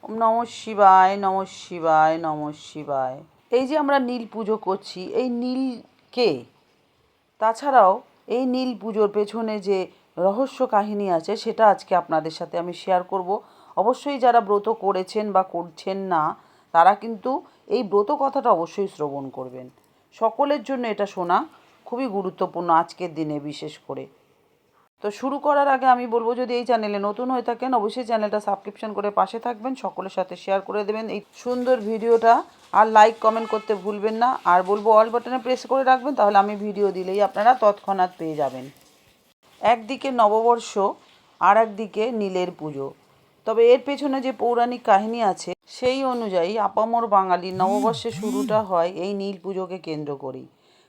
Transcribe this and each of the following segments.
ওম নমঃ শিবায়, নমঃ শিবায়, নমঃ শিবায়। এই যে আমরা নীল পুজো করছি, এই নীলকে, তাছাড়াও এই নীল পুজোর পেছনে যে রহস্য কাহিনী আছে সেটা আজকে আপনাদের সাথে আমি শেয়ার করব। অবশ্যই যারা ব্রত করেছেন বা করছেন না তারা কিন্তু এই ব্রত কথাটা অবশ্যই শ্রবণ করবেন। সকলের জন্য এটা শোনা খুবই গুরুত্বপূর্ণ আজকের দিনে বিশেষ করে। তো শুরু করার আগে আমি বলবো, যদি এই চ্যানেলে নতুন হয়ে থাকেন অবশ্যই চ্যানেলটা সাবস্ক্রিপশন করে পাশে থাকবেন, সকলের সাথে শেয়ার করে দেবেন এই সুন্দর ভিডিওটা, আর লাইক কমেন্ট করতে ভুলবেন না। আর বলবো অল বাটনে প্রেস করে রাখবেন, তাহলে আমি ভিডিও দিলেই আপনারা তৎক্ষণাৎ পেয়ে যাবেন। একদিকে নববর্ষ আর একদিকে নীলের পুজো, তবে এর পেছনে যে পৌরাণিক কাহিনী আছে সেই অনুযায়ী আপামর বাঙালির নববর্ষের শুরুটা হয় এই নীল পুজোকে কেন্দ্র করেই।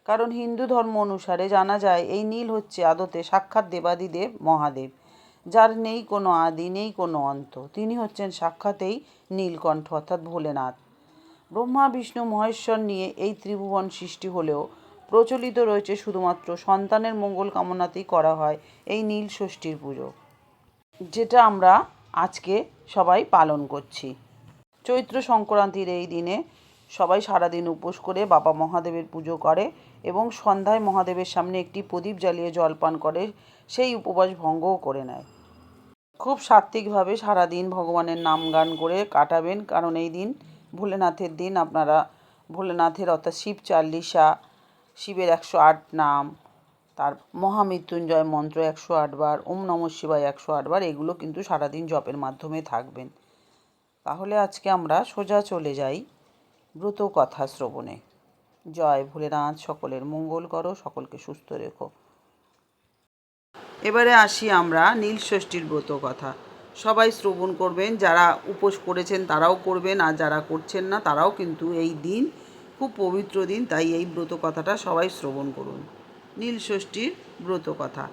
কারণ হিন্দু ধর্ম অনুসারে জানা যায় এই নীল হচ্ছে আদতে সাক্ষাৎ দেবাদিদেব মহাদেব, যার নেই কোনো আদি নেই কোনো অন্ত। তিনি হচ্ছেন সাক্ষাৎই নীলকণ্ঠ অর্থাৎ ভোলেনাথ। ব্রহ্মা বিষ্ণু মহেশ্বর নিয়ে এই ত্রিভুবন সৃষ্টি হলেও প্রচলিত রয়েছে শুধুমাত্র সন্তানের মঙ্গল কামনাতেই করা হয় এই নীল ষষ্ঠীর পুজো, যেটা আমরা আজকে সবাই পালন করছি। চৈত্র সংক্রান্তির এই দিনে সবাই সারাদিন উপোস করে বাবা মহাদেবের পুজো করে এবং সন্ধ্যায় মহাদেবের সামনে একটি প্রদীপ জ্বালিয়ে জলপান করে, সেই উপবাস ভঙ্গও করে নেয়। খুব সাত্ত্বিকভাবে সারাদিন ভগবানের নাম গান করে কাটাবেন, কারণ এই দিন ভোলেনাথের দিন। আপনারা ভোলেনাথের অর্থাৎ শিব চাল্লিশা, শিবের 108 নাম, তার মহামৃত্যুঞ্জয় মন্ত্র 108 বার, ওম নমঃ শিবায় 108 বার, এগুলো কিন্তু সারাদিন জপের মাধ্যমে থাকবেন। তাহলে আজকে আমরা সোজা চলে যাই ব্রত কথা শ্রবণে। জয় ভোলেনাথ, সকলের মঙ্গল করো, সকলকে সুস্থ রেখো। এবারে আসি আমরা নীল ষষ্ঠীর ব্রত কথা। সবাই শ্রবণ করবেন, যারা উপোস করেছেন তারাও করবেন, আর যারা করছেন না তারাও কিন্তু এই দিন খুব পবিত্র দিন, তাই এই ব্রত কথাটা সবাই শ্রবণ করুন। নীল ষষ্ঠীর ব্রত কথা।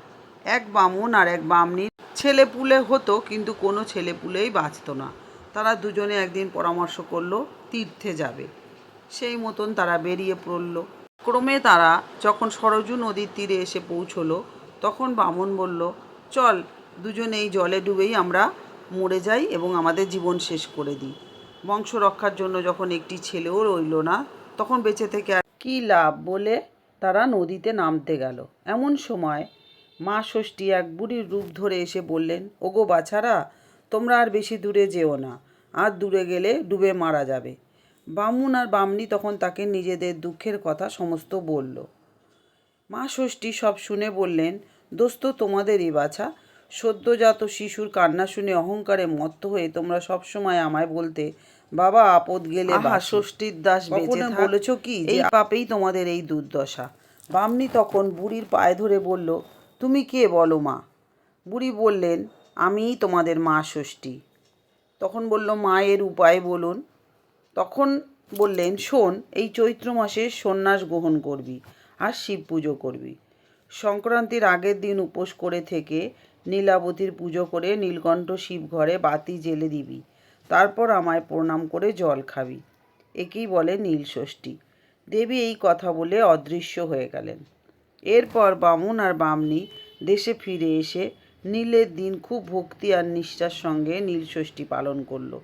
এক বামুন আর এক বামনির ছেলেপুলে হতো, কিন্তু কোনো ছেলেপুলেই বাঁচত না। তারা দুজনে একদিন পরামর্শ করলো তীর্থে যাবে। সেই মতন তারা বেরিয়ে পড়ল। ক্রমে তারা যখন সরজু নদীর তীরে এসে পৌঁছলো, তখন বামন বলল, চল দুজনে এই জলে ডুবেই আমরা মরে যাই এবং আমাদের জীবন শেষ করে দিই। বংশ রক্ষার জন্য যখন একটি ছেলেও রইল না, তখন বেঁচে থেকে আর কী লাভ বলে তারা নদীতে নামতে গেল। এমন সময় মা ষষ্ঠী এক বুড়ির রূপ ধরে এসে বললেন, ওগো বাছারা, তোমরা আর বেশি দূরে যেও না, আর দূরে গেলে ডুবে মারা যাবে। বামুন আর বামনি তখন তাকে নিজেদের দুঃখের কথা সমস্ত বলল। মা ষষ্ঠী সব শুনে বললেন, দোস্ত তোমাদেরই বাছা, সদ্যজাত শিশুর কান্না শুনে অহংকারে মত্ত হয়ে তোমরা সবসময় আমায় বলতে, বাবা আপদ গেলে ষষ্ঠীর দাস বেঁচে থাক, বলেছ কি এই পাপেই তোমাদের এই দুর্দশা। বামনি তখন বুড়ির পায়ে ধরে বলল, তুমি কে বলো মা? বুড়ি বললেন, আমিই তোমাদের মা ষষ্ঠী। তখন বলল, মায়ের উপায় বলুন। তখন বললেন, শোন, এই চৈত্র মাসে সন্ন্যাস গ্রহণ করবি আর শিব পুজো করবি। সংক্রান্তির আগের দিন উপোস করে থেকে নীলাবতীর পুজো করে নীলকণ্ঠ শিব ঘরে বাতি জ্বেলে দিবি। তারপর আমায় প্রণাম করে জল খাবি। একেই বলে নীল ষষ্ঠী। দেবী এই কথা বলে অদৃশ্য হয়ে গেলেন। এরপর বামুন আর বামনি দেশে ফিরে এসে নীলের দিন খুব ভক্তি আর নিষ্ঠার সঙ্গে নীল ষষ্ঠী পালন করলো।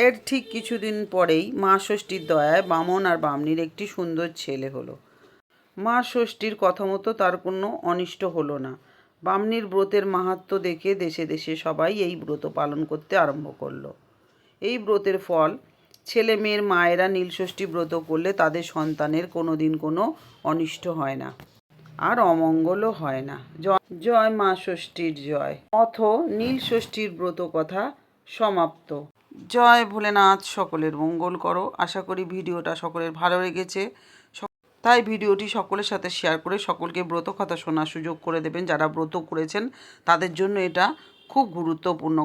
এর ঠিক কিছুদিন পরেই মা ষষ্ঠীর দয়ায় বামন আর বামনির একটি সুন্দর ছেলে হলো। মা ষষ্ঠীর কথা মতো তার কোনো অনিষ্ট হলো না। বামনির ব্রতের মাহাত্ম্য দেখে দেশে দেশে সবাই এই ব্রত পালন করতে আরম্ভ করলো। এই ব্রতের ফল, ছেলে মেয়ের মায়েরা নীলষষ্ঠী ব্রত করলে তাদের সন্তানের কোনো দিন কোনো অনিষ্ট হয় না, আর অমঙ্গলও হয় না। জয় মা ষষ্ঠীর জয়। অথ নীল ষষ্ঠীর ব্রত কথা সমাপ্ত। জয় ভোলেনাথ, সকলের মঙ্গল করো। আশা করি ভিডিওটা সকলের ভালো লেগেছে, তাই ভিডিওটি সকলের সাথে শেয়ার করে সকলকে ব্রত কথা শোনার সুযোগ করে দেবেন। যারা ব্রত করেছেন তাদের জন্য এটা খুব গুরুত্বপূর্ণ।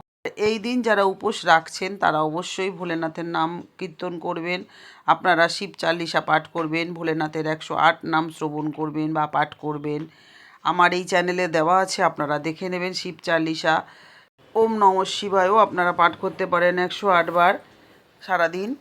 এই দিন যারা উপোস রাখছেন তারা অবশ্যই ভোলেনাথের নাম কীর্তন করবেন, আপনারা শিব চাল্লিশা পাঠ করবেন, ভোলেনাথের 108 নাম শ্রবণ করবেন বা পাঠ করবেন। আমার এই চ্যানেলে দেওয়া আছে, আপনারা দেখে নেবেন। শিব চাল্লিশা, ওম নমঃ শিবায়ও আপনারা পাঠ করতে পারেন 108 বার সারাদিন।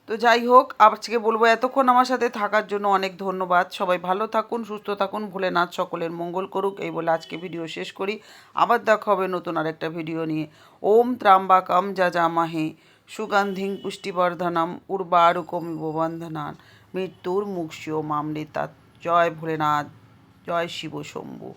তো যাই হোক, আজকে বলবো এতক্ষণ আমার সাথে থাকার জন্য অনেক ধন্যবাদ। সবাই ভালো থাকুন, সুস্থ থাকুন, ভোলেনাথ সকলের মঙ্গল করুক, এই বলে আজকে ভিডিও শেষ করি। আবার দেখা হবে নতুন আরেকটা ভিডিও নিয়ে। ওম ত্রাম্বাকম যজামহে সুগন্ধিং পুষ্টিবর্ধনম উর্বারুকমিব বন্ধনান মৃত্যুর মুক্ষীয় মামৃতাৎ। জয় ভোলেনাথ, জয় শিব শম্ভু।